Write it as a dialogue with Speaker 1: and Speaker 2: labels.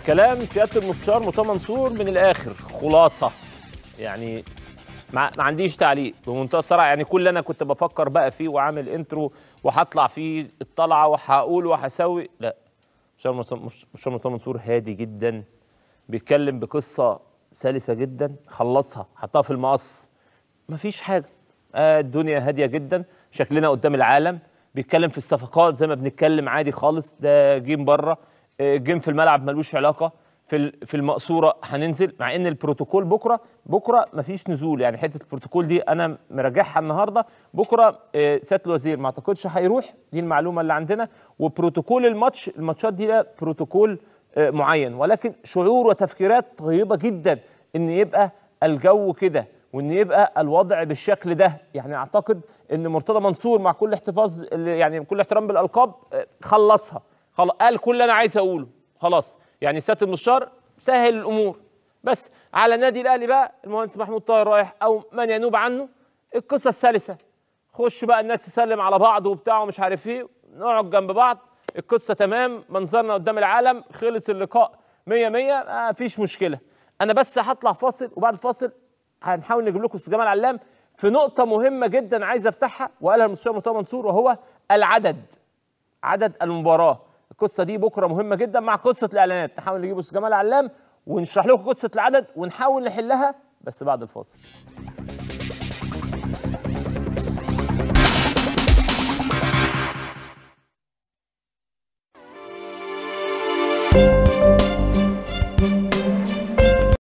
Speaker 1: كلام سياده المستشار مرتضى منصور من الاخر خلاصه. يعني ما عنديش تعليق بمنتهى الصراحه. يعني كل اللي انا كنت بفكر بقى فيه وعامل انترو وهطلع فيه الطلعه وهقول وهسوي، لا. مستشار مرتضى منصور هادي جدا، بيتكلم بقصه سلسه جدا، خلصها حطها في المقص، مفيش حاجه. الدنيا هاديه جدا، شكلنا قدام العالم. بيتكلم في الصفقات زي ما بنتكلم عادي خالص. ده جيم بره، جيم في الملعب ملوش علاقه. في المقصوره هننزل، مع ان البروتوكول بكره مفيش نزول. يعني حته البروتوكول دي انا مراجعها النهارده. بكره سياده الوزير ما اعتقدش هيروح، دي المعلومه اللي عندنا. وبروتوكول الماتشات دي ده بروتوكول معين، ولكن شعور وتفكيرات طيبه جدا ان يبقى الجو كده وان يبقى الوضع بالشكل ده. يعني اعتقد ان مرتضى منصور مع كل احتفاظ، يعني كل احترام بالالقاب، خلصها. قال كل اللي انا عايز اقوله خلاص. يعني سياده المستشار سهل الامور. بس على النادي الاهلي بقى المهندس محمود طاهر رايح او من ينوب عنه، القصه السلسه. خش بقى الناس تسلم على بعض وبتاع ومش عارف ايه، نقعد جنب بعض، القصه تمام، منظرنا قدام العالم، خلص اللقاء 100 100، مفيش مشكله. انا بس هطلع فاصل، وبعد الفاصل هنحاول نجيب لكم استاذ جمال علام في نقطه مهمه جدا عايز افتحها، وقالها المستشار مرتضى منصور، وهو عدد المباراه. القصه دي بكره مهمه جدا مع قصه الاعلانات. نحاول نجيب استاذ جمال علام ونشرح لكم قصه العدد ونحاول نحلها، بس بعد الفاصل.